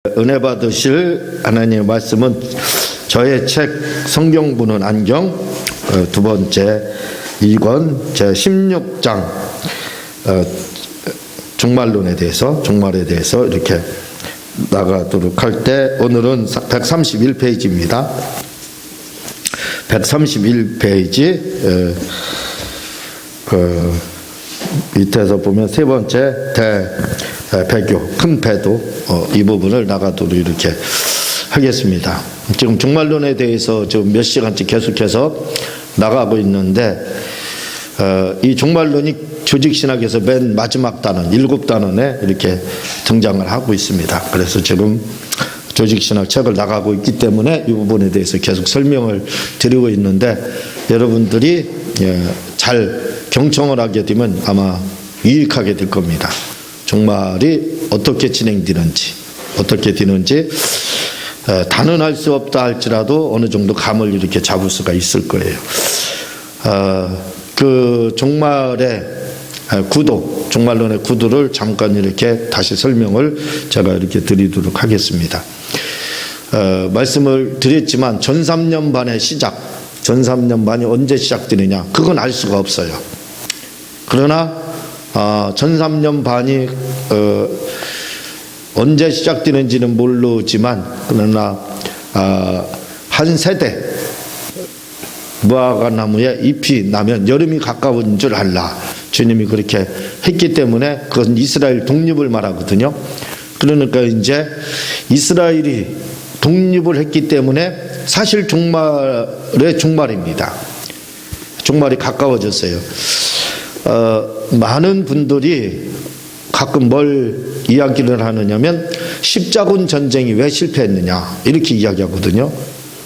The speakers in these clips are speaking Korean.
은혜 받으실 하나님의 말씀은 저의 책 성경 보는 안경 두 번째 2권 제 16장 종말론에 대해서 종말에 대해서 이렇게 나가도록 할 때 오늘은 131페이지입니다. 131페이지 밑에서 보면 세 번째 배교, 큰 배도 이 부분을 나가도록 이렇게 하겠습니다. 지금 종말론에 대해서 지금 몇 시간째 계속해서 나가고 있는데 이 종말론이 조직신학에서 맨 마지막 단원 7단원에 이렇게 등장을 하고 있습니다. 그래서 지금 조직신학 책을 나가고 있기 때문에 이 부분에 대해서 계속 설명을 드리고 있는데 여러분들이 잘 경청을 하게 되면 아마 유익하게 될 겁니다. 종말이 어떻게 진행되는지 어떻게 되는지 단언할 수 없다 할지라도 어느 정도 감을 이렇게 잡을 수가 있을 거예요. 그 종말의 구도, 종말론의 구도를 잠깐 이렇게 다시 설명을 제가 이렇게 드리도록 하겠습니다. 말씀을 드렸지만 전삼년반의 시작, 전삼년반이 언제 시작되느냐 그건 알 수가 없어요. 그러나 전삼년반이 언제 시작되는지는 모르지만 그러나 한 세대 무화과 나무에 잎이 나면 여름이 가까운 줄 알라. 주님이 그렇게 했기 때문에 그것은 이스라엘 독립을 말하거든요. 그러니까 이제 이스라엘이 독립을 했기 때문에 사실 종말의 종말입니다. 종말이 가까워졌어요. 많은 분들이 가끔 뭘 이야기를 하느냐면 십자군 전쟁이 왜 실패했느냐 이렇게 이야기하거든요.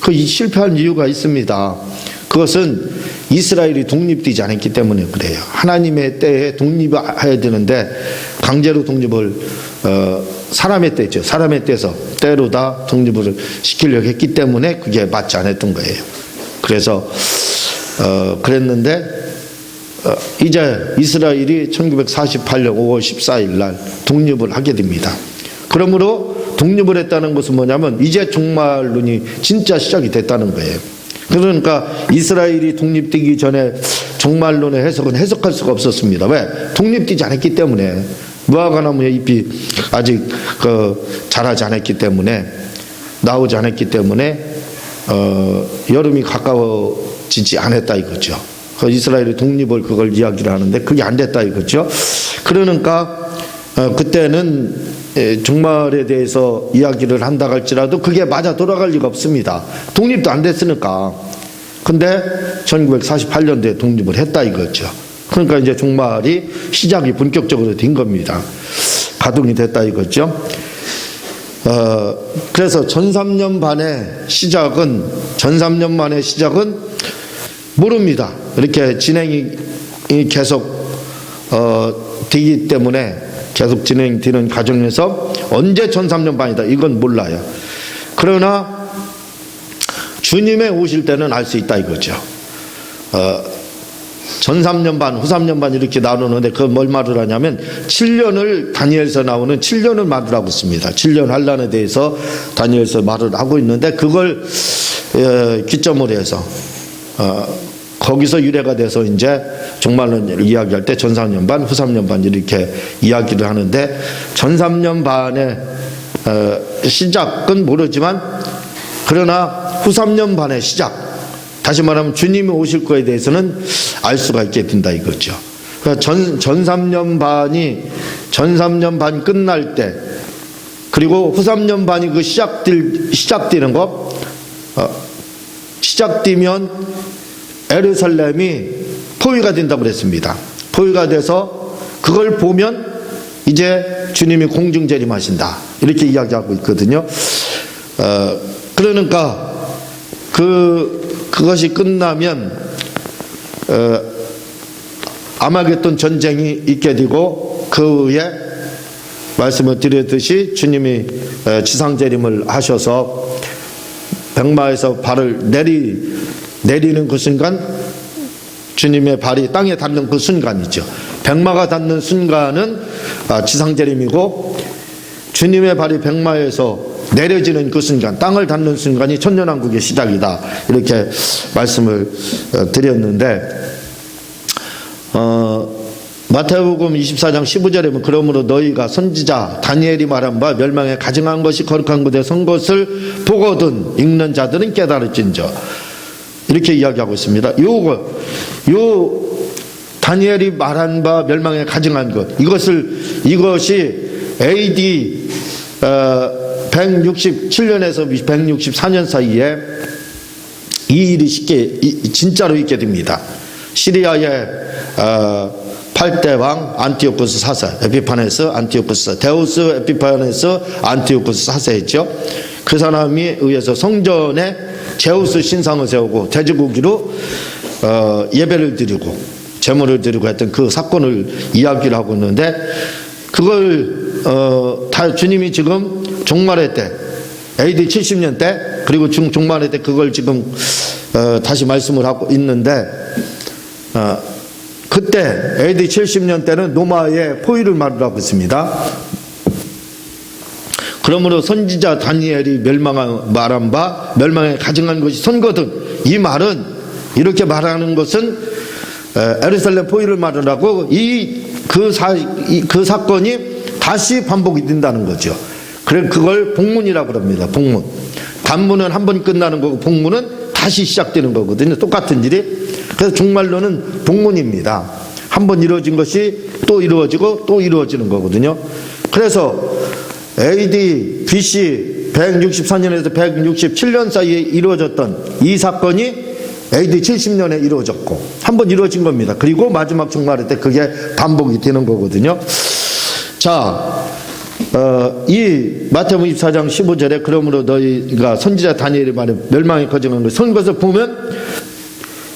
그 실패한 이유가 있습니다. 그것은 이스라엘이 독립되지 않았기 때문에 그래요. 하나님의 때에 독립해야 되는데 강제로 독립을 사람의 때죠. 사람의 때로 다 독립을 시키려고 했기 때문에 그게 맞지 않았던 거예요. 그래서 그랬는데 이제 이스라엘이 1948년 5월 14일 날 독립을 하게 됩니다. 그러므로 독립을 했다는 것은 뭐냐면 이제 종말론이 진짜 시작이 됐다는 거예요. 그러니까 이스라엘이 독립되기 전에 종말론의 해석은 해석할 수가 없었습니다. 왜? 독립되지 않았기 때문에 무화과나무의 잎이 아직 자라지 않았기 때문에 나오지 않았기 때문에 여름이 가까워지지 않았다 이거죠. 이스라엘의 독립을 그걸 이야기를 하는데 그게 안 됐다 이거죠. 그러니까 그때는 종말에 대해서 이야기를 한다 할지라도 그게 맞아 돌아갈 리가 없습니다. 독립도 안 됐으니까. 근데 1948년도에 독립을 했다 이거죠. 그러니까 이제 종말이 시작이 본격적으로 된 겁니다. 가동이 됐다 이거죠. 그래서 전삼년반의 시작은 모릅니다. 이렇게 진행이 계속 되기 때문에 계속 진행되는 과정에서 언제 전삼년반이다 이건 몰라요. 그러나 주님의 오실 때는 알 수 있다 이거죠. 전삼년반, 후삼년반 이렇게 나누는데 그건 뭘 말을 하냐면 7년을 다니엘서 나오는 7년을 말을 하고 있습니다. 7년 환란에 대해서 다니엘서 말을 하고 있는데 그걸 기점으로 해서 거기서 유래가 돼서 이제 종말론을 이야기할 때 전삼년반, 후삼년반 이렇게 이야기를 하는데 전삼년반의 시작은 모르지만 그러나 후삼년반의 시작, 다시 말하면 주님이 오실 거에 대해서는 알 수가 있게 된다 이거죠. 그러니까 전삼년반 끝날 때 그리고 후삼년반이 그 시작되는 것 시작되면 예루살렘이 포위가 된다고 그랬습니다. 포위가 돼서 그걸 보면 이제 주님이 공중재림하신다 이렇게 이야기하고 있거든요. 그러니까 그것이 끝나면 아마겟돈 전쟁이 있게 되고 그 후에 말씀을 드렸듯이 주님이 지상재림을 하셔서 백마에서 발을 내리는 그 순간 주님의 발이 땅에 닿는 그 순간이죠. 백마가 닿는 순간은 지상재림이고 주님의 발이 백마에서 내려지는 그 순간, 땅을 닿는 순간이 천년왕국의 시작이다. 이렇게 말씀을 드렸는데, 마태복음 24장 15절에 보면 그러므로 너희가 선지자 다니엘이 말한 바 멸망에 가증한 것이 거룩한 곳에 선 것을 보거든 읽는 자들은 깨달을진저, 이렇게 이야기하고 있습니다. 요 다니엘이 말한 바 멸망에 가증한 것, 이것이 AD 167년에서 164년 사이에 이 일이 진짜로 있게 됩니다. 시리아의 8대 왕 안티오쿠스 4세, 에피파네스 안티오쿠스, 데우스 에피파네스 안티오쿠스 4세였죠. 그 사람이 의해서 성전에 제우스 신상을 세우고 돼지고기로 예배를 드리고 제물을 드리고 했던 그 사건을 이야기를 하고 있는데, 그걸 다 주님이 지금 종말의 때 AD 70년 때, 그리고 종말의 때 그걸 지금 다시 말씀을 하고 있는데, 그때 AD 70년 때는 노마의 포위를 말하고 있습니다. 그러므로 선지자 다니엘이 말한 바 멸망에 가증한 것이 선거든, 이 말은, 이렇게 말하는 것은 예루살렘 포위를 말하고 그 사건이 다시 반복이 된다는 거죠. 그래, 그걸 복문이라고 합니다. 복문. 단문은 한 번 끝나는 거고 복문은 다시 시작되는 거거든요. 똑같은 일이. 그래서 종말론은 복문입니다. 한 번 이루어진 것이 또 이루어지고 또 이루어지는 거거든요. 그래서 AD BC 164년에서 167년 사이에 이루어졌던 이 사건이 AD 70년에 이루어졌고 한 번 이루어진 겁니다. 그리고 마지막 종말의 때 그게 반복이 되는 거거든요. 자, 이 마태복음 24장 15절에 그러므로 너희가 선지자 다니엘이 말해 멸망에 거정한 것, 선 것을 보면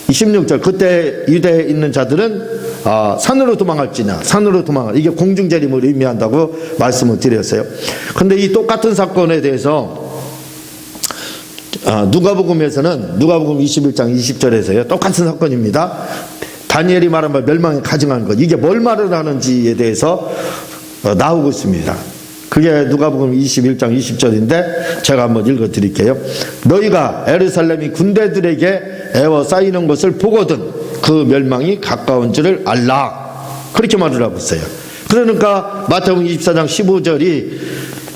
16절, 그때 유대에 있는 자들은 산으로 도망할지냐, 산으로 도망할, 이게 공중재림을 의미한다고 말씀을 드렸어요. 그런데 이 똑같은 사건에 대해서 누가복음에서는 누가복음 21장 20절에서요, 똑같은 사건입니다. 다니엘이 말한 바 멸망에 가증한 것, 이게 뭘 말을 하는지에 대해서 나오고 있습니다. 그게 누가복음 21장 20절인데 제가 한번 읽어 드릴게요. 너희가 예루살렘이 군대들에게 에워싸이는 것을 보거든 그 멸망이 가까운 줄을 알라, 그렇게 말을 하고 있어요. 그러니까 마태복음 24장 15절이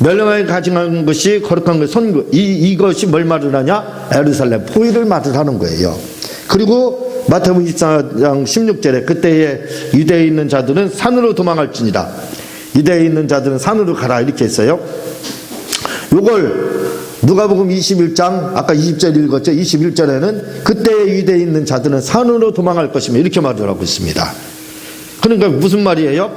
멸망에 가증한 것이 거룩한 것, 선거, 이것이 뭘 말을 하냐? 예루살렘 포위를 말을 하는 거예요. 그리고 마태복음 24장 16절에 그때에 유대에 있는 자들은 산으로 도망할지니라, 유대에 있는 자들은 산으로 가라, 이렇게 했어요. 요걸 누가복음 21장 아까 20절 읽었죠. 21절에는 그때에 유대에 있는 자들은 산으로 도망할 것이며, 이렇게 말을 하고 있습니다. 그러니까 무슨 말이에요?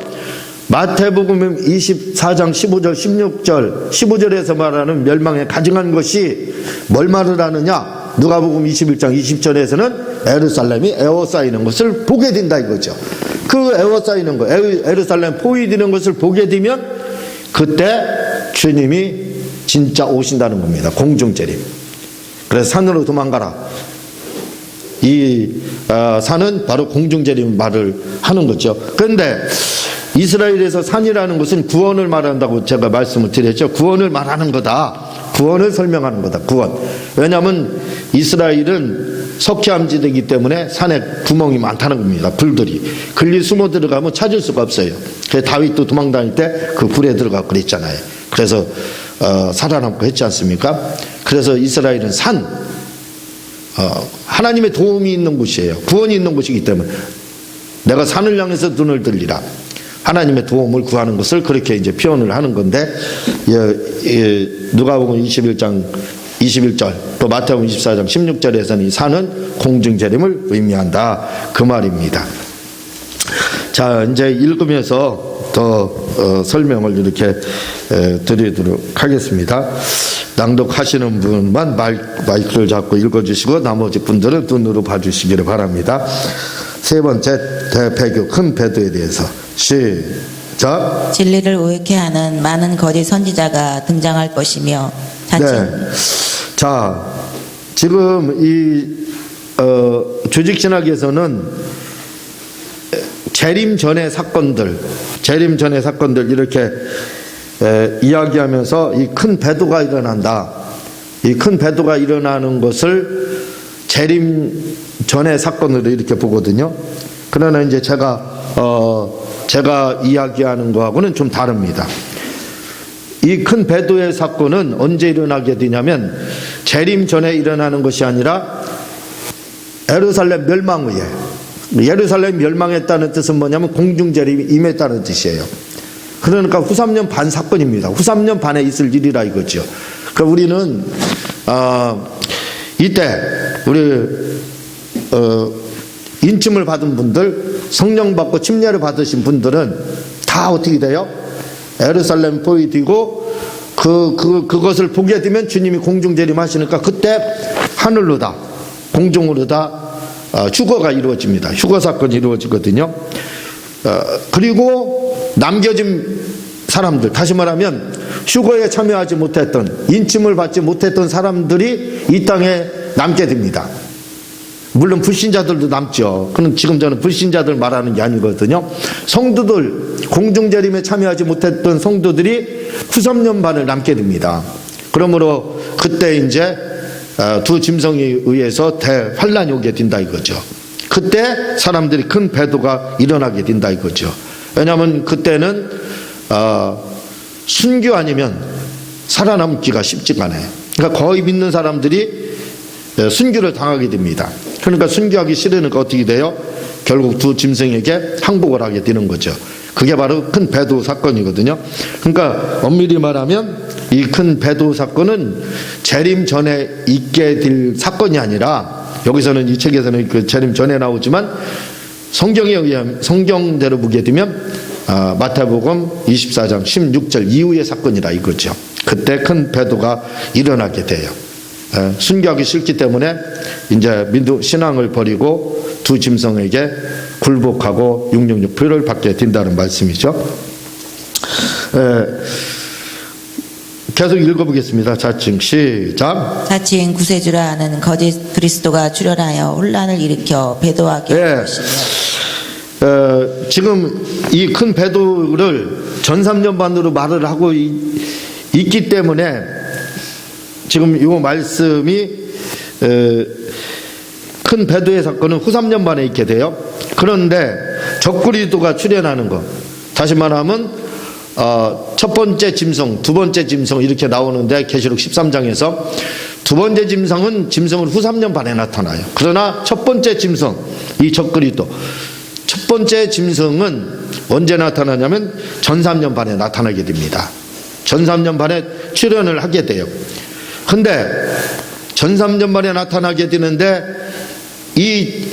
마태복음 24장 15절 16절 15절에서 말하는 멸망에 가증한 것이 뭘 말을 하느냐? 누가복음 21장 20절에서는 예루살렘이 에워싸이는 것을 보게 된다, 이거죠. 그 에워싸이는 거, 예루살렘 포위되는 것을 보게 되면 그때 주님이 진짜 오신다는 겁니다. 공중재림. 그래서 산으로 도망가라. 이 산은 바로 공중재림 말을 하는 거죠. 그런데 이스라엘에서 산이라는 것은 구원을 말한다고 제가 말씀을 드렸죠. 구원을 말하는 거다. 구원을 설명하는 거다. 구원. 왜냐하면 이스라엘은 석회암지대이기 때문에 산에 구멍이 많다는 겁니다. 불들이. 글리 숨어 들어가면 찾을 수가 없어요. 그래서 다윗도 도망 다닐 때 그 굴에 들어가고 그랬잖아요. 그래서 살아남고 했지 않습니까? 그래서 이스라엘은 산, 하나님의 도움이 있는 곳이에요. 구원이 있는 곳이기 때문에 내가 산을 향해서 눈을 들리라, 하나님의 도움을 구하는 것을 그렇게 이제 표현을 하는 건데, 누가복음 21장 21절 또 마태복음 24장 16절에서는 이 산은 공중재림을 의미한다, 그 말입니다. 자, 이제 읽으면서 더 설명을 이렇게 드리도록 하겠습니다. 낭독하시는 분만 마이크를 잡고 읽어주시고 나머지 분들은 눈으로 봐주시기를 바랍니다. 세 번째, 대배교, 큰 배도에 대해서 시작. 진리를 오해케 하는 많은 거짓 선지자가 등장할 것이며 자칫. 네. 자, 지금 이 조직신학에서는 재림 전의 사건들 이렇게 이야기하면서 이 큰 배도가 일어난다. 이 큰 배도가 일어나는 것을 재림 전의 사건으로 이렇게 보거든요. 그러나 이제 제가 이야기하는 거하고는 좀 다릅니다. 이 큰 배도의 사건은 언제 일어나게 되냐면 재림 전에 일어나는 것이 아니라 예루살렘 멸망 후에, 예루살렘 멸망했다는 뜻은 뭐냐면 공중재림이 임했다는 뜻이에요. 그러니까 후 3년 반 사건입니다. 후 3년 반에 있을 일이라 이거죠. 그러니까 우리는 이때 우리 인침을 받은 분들, 성령 받고 침례를 받으신 분들은 다 어떻게 돼요? 예루살렘 포위 되고 그것을 보게 되면 주님이 공중재림하시니까 그때 하늘로 다 공중으로 다 휴거가 이루어집니다. 휴거 사건이 이루어지거든요. 그리고 남겨진 사람들, 다시 말하면 휴거에 참여하지 못했던, 인침을 받지 못했던 사람들이 이 땅에 남게 됩니다. 물론 불신자들도 남죠. 그럼 지금 저는 불신자들 말하는 게 아니거든요. 성도들, 공중재림에 참여하지 못했던 성도들이 후 3년 반을 남게 됩니다. 그러므로 그때 이제 두 짐승에 의해서 대환란이 오게 된다 이거죠. 그때 사람들이 큰 배도가 일어나게 된다 이거죠. 왜냐하면 그때는 순교 아니면 살아남기가 쉽지가 않아요. 그러니까 거의 믿는 사람들이 순교를 당하게 됩니다. 그러니까 순교하기 싫으니까 어떻게 돼요? 결국 두 짐승에게 항복을 하게 되는 거죠. 그게 바로 큰 배도 사건이거든요. 그러니까 엄밀히 말하면 이 큰 배도 사건은 재림 전에 있게 될 사건이 아니라, 여기서는 이 책에서는 그 재림 전에 나오지만 성경에 의하면, 성경대로 보게 되면 마태복음 24장 16절 이후의 사건이라 이거죠. 그때 큰 배도가 일어나게 돼요. 순교하기 싫기 때문에 이제 신앙을 버리고 두 짐승에게 굴복하고 666표를 받게 된다는 말씀이죠. 계속 읽어보겠습니다. 자칭 시작. 자칭 구세주라 하는 거짓 그리스도가 출현하여 혼란을 일으켜 배도하게 할 것이며. 지금 이 큰 배도를 전 3년 반으로 말을 하고 있기 때문에 지금 이 말씀이 큰 배도의 사건은 후 3년 반에 있게 돼요. 그런데 적그리스도가 출현하는 것, 다시 말하면 첫 번째 짐승, 두 번째 짐승 이렇게 나오는데 계시록 13장에서 두 번째 짐승은 후 3년 반에 나타나요. 그러나 첫 번째 짐승, 이 적그리스도, 첫 번째 짐승은 언제 나타나냐면 전 3년 반에 나타나게 됩니다. 전 3년 반에 출현을 하게 돼요. 근데 전 3년 반에 나타나게 되는데 이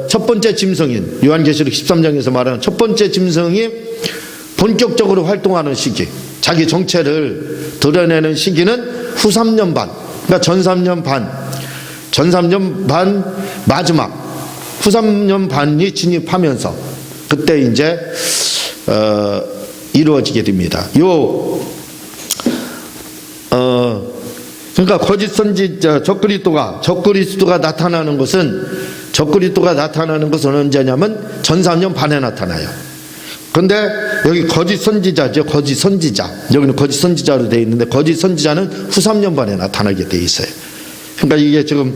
첫 번째 짐승인 요한계시록 13장에서 말하는 첫 번째 짐승이 본격적으로 활동하는 시기, 자기 정체를 드러내는 시기는 후 3년 반, 그러니까 전 3년 반 마지막 후 3년 반이 진입하면서 그때 이제 이루어지게 됩니다. 그러니까 거짓 선지자 적그리스도가 나타나는 것은 언제냐면 전 3년 반에 나타나요. 근데 여기 거짓 선지자죠. 거짓 선지자. 여기는 거짓 선지자로 되어 있는데 거짓 선지자는 후 3년 반에 나타나게 되어 있어요. 그러니까 이게 지금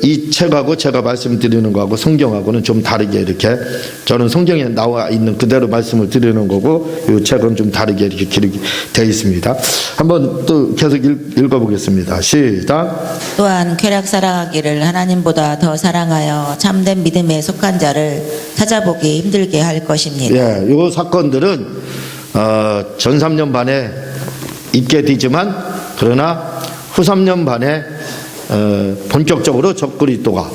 이 책하고 제가 말씀드리는 거하고 성경하고는 좀 다르게 이렇게, 저는 성경에 나와 있는 그대로 말씀을 드리는 거고 이 책은 좀 다르게 이렇게 기록이 되어 있습니다. 한번 또 계속 읽어보겠습니다. 시작. 또한 쾌락 사랑하기를 하나님보다 더 사랑하여 참된 믿음에 속한 자를 찾아보기 힘들게 할 것입니다. 예, 이 사건들은 전 3년 반에 있게 되지만 그러나 후 3년 반에 본격적으로 적그리스도가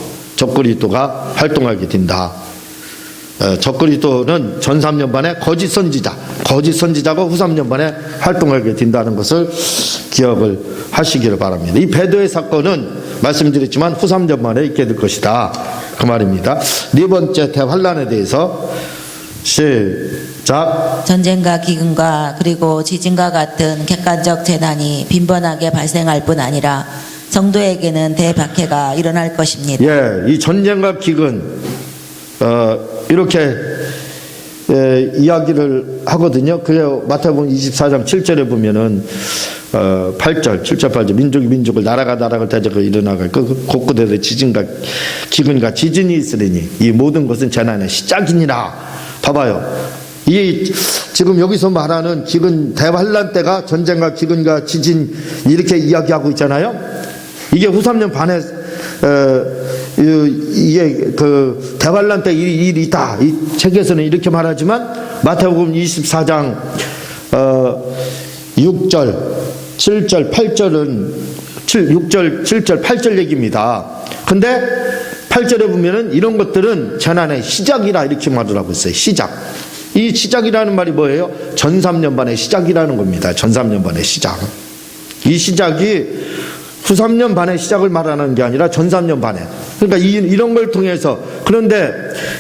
활동하게 된다. 적그리스도는 전 3년 반에 거짓 선지자가 후 3년 반에 활동하게 된다는 것을 기억을 하시기를 바랍니다. 이 배도의 사건은 말씀드렸지만 후 3년 만에 있게 될 것이다, 그 말입니다. 네 번째 대환란에 대해서 시작. 전쟁과 기근과 그리고 지진과 같은 객관적 재난이 빈번하게 발생할 뿐 아니라 성도에게는 대박해가 일어날 것입니다. 예, 이 전쟁과 기근 이렇게 이야기를 하거든요. 그래요. 마태복음 24장 7절에 보면은 8절, 7절, 8절 민족이 민족을 나라가 나라를 대적하고 일어나갈 그 곳곳에서 지진과 기근과 지진이 있으리니 이 모든 것은 재난의 시작이니라. 봐봐요. 이 지금 여기서 말하는 기근 대환란 때가 전쟁과 기근과 지진 이렇게 이야기하고 있잖아요. 이게 후 3년 반에 이게 그 대환란 때 일이 있다. 이 책에서는 이렇게 말하지만 마태복음 24장 6절, 7절, 8절은 6절, 7절, 8절 얘기입니다. 근데 8절에 보면은 이런 것들은 재난의 시작이라 이렇게 말을 하고 있어요. 시작. 이 시작이라는 말이 뭐예요? 전 3년 반의 시작이라는 겁니다. 전 3년 반의 시작. 이 시작이 후 3년 반의 시작을 말하는 게 아니라 전 3년 반에. 그러니까 이런 걸 통해서 그런데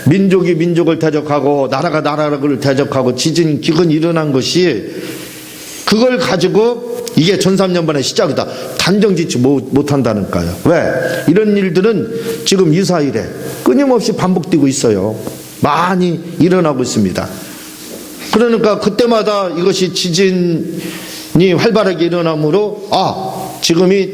민족이 민족을 대적하고 나라가 나라를 대적하고 지진, 기근이 일어난 것이 그걸 가지고 이게 전 3년 반의 시작이다. 단정짓지 못한다니까요. 왜? 이런 일들은 지금 이스라엘에 끊임없이 반복되고 있어요. 많이 일어나고 있습니다. 그러니까 그때마다 이것이 지진이 활발하게 일어나므로 지금이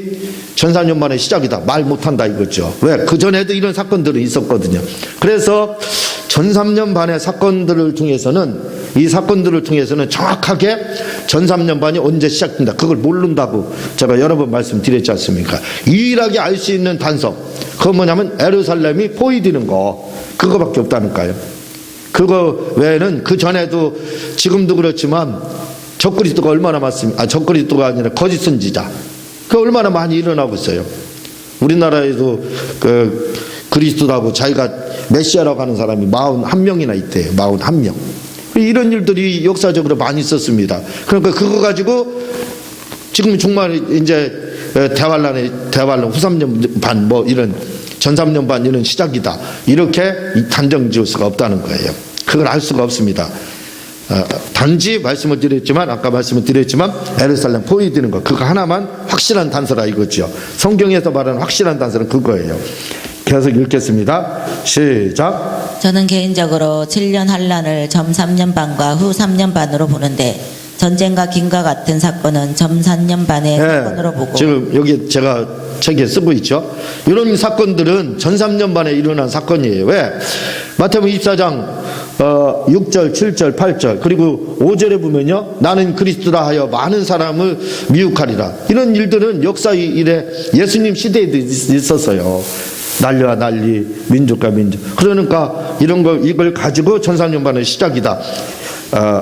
전 4년 만의 시작이다. 말 못한다 이거죠. 왜? 그전에도 이런 사건들은 있었거든요. 그래서 전 3년 반의 사건들을 통해서는 이 사건들을 통해서는 정확하게 전 3년 반이 언제 시작된다. 그걸 모른다고 제가 여러 번 말씀드렸지 않습니까? 유일하게 알 수 있는 단서. 그건 뭐냐면 예루살렘이 포위되는 거. 그거밖에 없다니까요. 그거 외에는 그 전에도 지금도 그렇지만 적그리스도가 얼마나 많습니까? 적그리스도가 아니라 거짓 선지자. 그 얼마나 많이 일어나고 있어요. 우리나라에도 그 그리스도라고 자기가 메시아라고 하는 사람이 41명이나 있대요. 41명. 이런 일들이 역사적으로 많이 있었습니다. 그러니까 그거 가지고 지금 정말 이제 대환란 후 3년 반 이런 전 3년 반 이런 시작이다. 이렇게 단정 지을 수가 없다는 거예요. 그걸 알 수가 없습니다. 단지 말씀을 드렸지만 아까 말씀을 드렸지만 예루살렘 포위되는 거 그거 하나만 확실한 단서라 이거죠. 성경에서 말하는 확실한 단서는 그거예요. 계속 읽겠습니다. 시작. 저는 개인적으로 7년 환란을 전 3년 반과 후 3년 반으로 보는데 전쟁과 긴과 같은 사건은 전 4년 반의 사건으로 보고 지금 여기 제가 책에 쓰고 있죠. 이런 사건들은 전 3년 반에 일어난 사건이에요. 왜? 마태복음 24장 6절, 7절, 8절 그리고 5절에 보면요. 나는 그리스도라 하여 많은 사람을 미혹하리라. 이런 일들은 역사 일에 예수님 시대에도 있었어요. 난리와 난리, 민족과 민족. 그러니까 이걸 가지고 전 3년 반의 시작이다.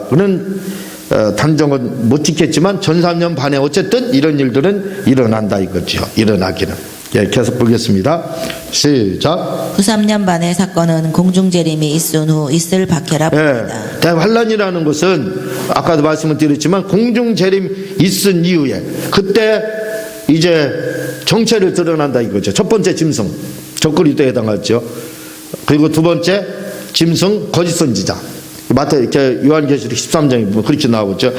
그는 단정은 못 지켰지만 전 3년 반에 어쨌든 이런 일들은 일어난다 이거죠. 일어나기는. 예, 계속 보겠습니다. 시작. 후 3년 반의 사건은 공중재림이 있은 후 있을 박해라 봅니다. 예, 대환란이라는 것은 아까도 말씀을 드렸지만 공중재림 있은 이후에 그때 이제 정체를 드러난다 이거죠. 첫 번째 짐승 적그리스도에 해당하죠. 그리고 두 번째 짐승 거짓 선지자. 요한계시록 13장에 보면 그렇게 나오죠.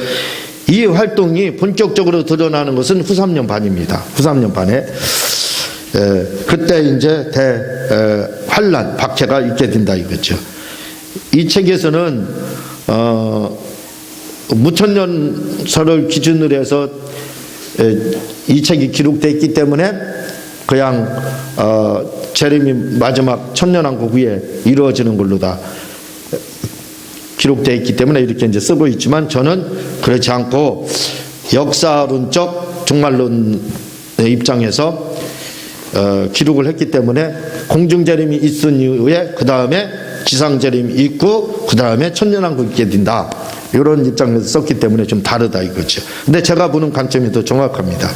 이 활동이 본격적으로 드러나는 것은 후 3년 반입니다. 후 3년 반에 그때 이제 환란 박해가 있게 된다 이거죠. 이 책에서는 무천년설을 기준으로 해서 이 책이 기록되어 있기 때문에 그냥 재림이 마지막 천년왕국 후에 이루어지는 걸로 다 기록되어 있기 때문에 이렇게 이제 쓰고 있지만 저는 그렇지 않고 역사론적 종말론의 입장에서 기록을 했기 때문에 공중재림이 있은 이후에 그 다음에 지상재림이 있고 그 다음에 천년왕국이 있게 된다. 이런 입장에서 썼기 때문에 좀 다르다 이거죠. 근데 제가 보는 관점이 더 정확합니다.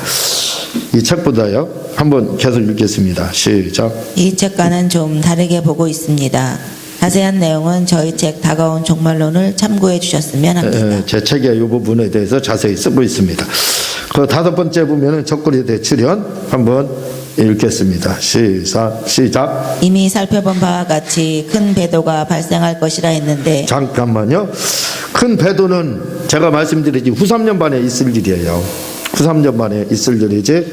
이 책보다요. 한번 계속 읽겠습니다. 시작. 이 책과는 좀 다르게 보고 있습니다. 자세한 내용은 저희 책 다가온 종말론을 참고해 주셨으면 합니다. 제 책의 이 부분에 대해서 자세히 쓰고 있습니다. 그 다섯 번째 보면은 적그리스도의 출현 한번 읽겠습니다. 시작. 이미 살펴본 바와 같이 큰 배도가 발생할 것이라 했는데 잠깐만요. 큰 배도는 제가 말씀드렸지 후 3년 반에 있을 일이에요. 후 후3년 만에 있을 일이지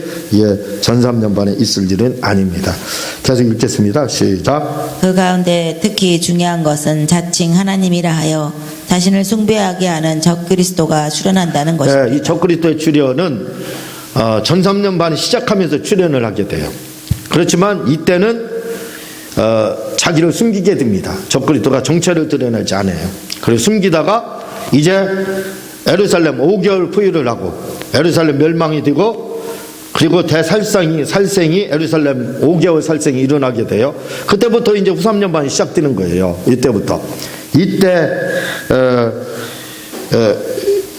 전 3년 만에 있을 일은 아닙니다. 계속 읽겠습니다. 시작. 그 가운데 특히 중요한 것은 자칭 하나님이라 하여 자신을 숭배하게 하는 적그리스도가 출현한다는 것입니다. 이 적그리스도의 출현은 전 3년 반이 시작하면서 출현을 하게 돼요. 그렇지만 이때는 자기를 숨기게 됩니다. 적그리스도가 정체를 드러내지 않아요. 그래서 숨기다가 이제 예루살렘 5개월 포위를 하고 예루살렘 멸망이 되고 그리고 살생이 예루살렘 5개월 살생이 일어나게 돼요. 그때부터 이제 후 3년 반이 시작되는 거예요.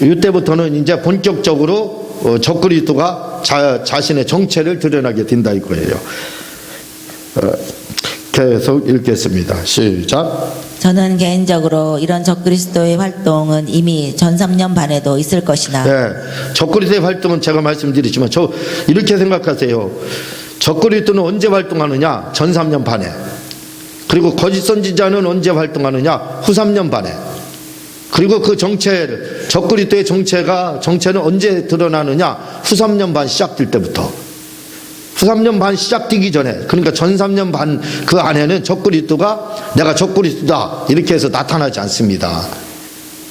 이때부터는 이제 본격적으로 적그리스도가 자신의 정체를 드러나게 된다 이거예요. 계속 읽겠습니다. 시작. 저는 개인적으로 이런 적그리스도의 활동은 이미 전 3년 반에도 있을 것이나 적그리스도의 활동은 제가 말씀드리지만 이렇게 생각하세요. 적그리스도는 언제 활동하느냐? 전 3년 반에. 그리고 거짓 선지자는 언제 활동하느냐? 후 3년 반에. 그리고 그 적그리스도의 정체는 언제 드러나느냐? 후 3년 반 시작될 때부터. 후 3년 반 시작되기 전에, 그러니까 전 3년 반 그 안에는 적그리스도가 내가 적그리스도다 이렇게 해서 나타나지 않습니다.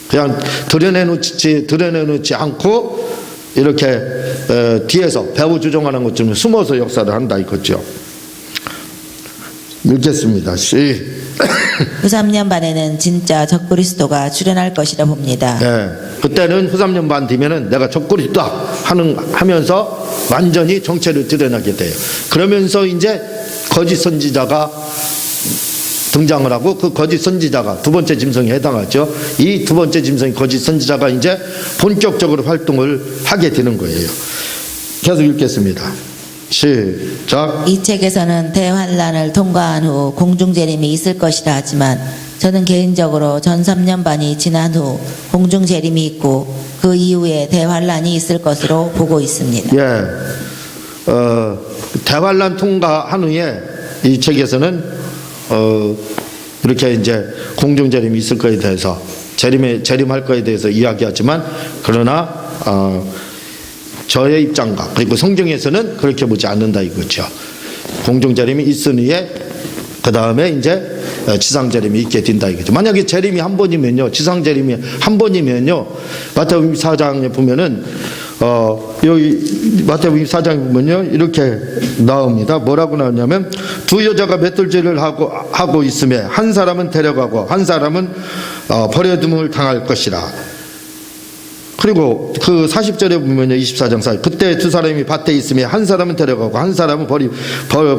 그냥 드러내놓지 않고 이렇게 뒤에서 배후 조종하는 것처럼 숨어서 역사를 한다 이거죠. 읽겠습니다. 후 3년 반에는 진짜 적그리스도가 출현할 것이라 봅니다. 그때는 후 3년 반 뒤면은 내가 적그리스도다 하면서 완전히 정체를 드러나게 돼요. 그러면서 이제 거짓 선지자가 등장을 하고 그 거짓 선지자가 두 번째 짐승에 해당하죠. 이 두 번째 짐승 거짓 선지자가 이제 본격적으로 활동을 하게 되는 거예요. 계속 읽겠습니다. 시작. 이 책에서는 대환란을 통과한 후 공중재림이 있을 것이라 하지만 저는 개인적으로 전 3년 반이 지난 후 공중재림이 있고 그 이후에 대환란이 있을 것으로 보고 있습니다. 대환란 통과한 후에 이 책에서는 이렇게 이제 공중재림이 있을 거에 대해서 재림할 거에 대해서 이야기하지만 그러나 저의 입장과 그리고 성경에서는 그렇게 보지 않는다 이거죠. 공중재림이 있은 후에 그 다음에 이제 지상재림이 있게 된다 이거죠. 만약에 재림이 한 번이면요, 지상재림이 한 번이면요, 마태복음 4장에 보면은 여기 마태복음 4장에 보면요 이렇게 나옵니다. 뭐라고 나오냐면 두 여자가 맷돌질을 하고 있음에 한 사람은 데려가고 한 사람은 버려둠을 당할 것이라. 그리고 그 40절에 보면요 24장 4절 그때 두 사람이 밭에 있으며 한 사람은 데려가고 한 사람은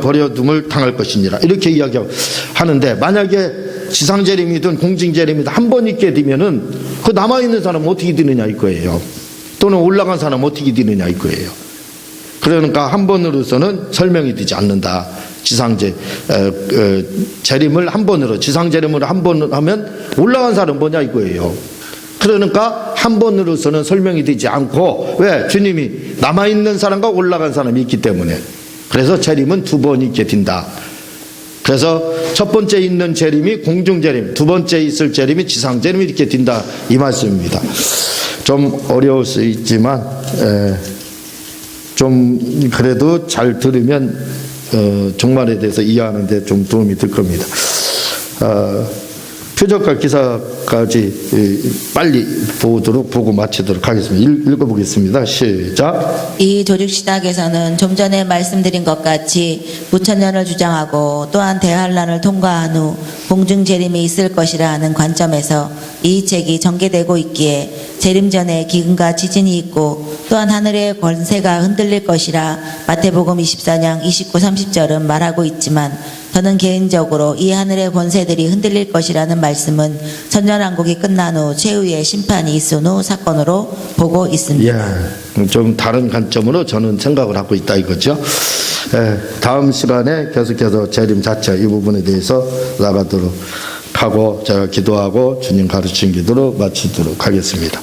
버려둠을 당할 것이니라 이렇게 이야기하는데 만약에 지상재림이든 공중재림이든 한 번 있게 되면은 그 남아있는 사람은 어떻게 되느냐 이거예요. 또는 올라간 사람은 어떻게 되느냐 이거예요. 그러니까 한 번으로서는 설명이 되지 않는다. 재림을 한 번으로 지상재림을 한 번 하면 올라간 사람은 뭐냐 이거예요. 그러니까 한 번으로서는 설명이 되지 않고 왜? 주님이 남아있는 사람과 올라간 사람이 있기 때문에 그래서 재림은 두 번 있게 된다. 그래서 첫 번째 있는 재림이 공중재림, 두 번째 있을 재림이 지상재림이 이렇게 된다 이 말씀입니다. 좀 어려울 수 있지만 좀 그래도 잘 들으면 종말에 대해서 이해하는 데 좀 도움이 될 겁니다. 표적과 기사까지 빨리 보고 마치도록 하겠습니다. 읽어보겠습니다. 시작. 이 조직신학에서는 좀 전에 말씀드린 것 같이 부천년을 주장하고 또한 대환란을 통과한 후 공중재림이 있을 것이라 하는 관점에서 이 책이 전개되고 있기에 재림 전에 기근과 지진이 있고 또한 하늘의 권세가 흔들릴 것이라 마태복음 24장 29, 30절은 말하고 있지만 저는 개인적으로 이 하늘의 권세들이 흔들릴 것이라는 말씀은 천년왕국이 끝난 후 최후의 심판이 있은 후 사건으로 보고 있습니다. 좀 다른 관점으로 저는 생각을 하고 있다 이거죠. 다음 시간에 계속해서 재림 자체 이 부분에 대해서 나가도록 하고 제가 기도하고 주님 가르친 기도로 마치도록 하겠습니다.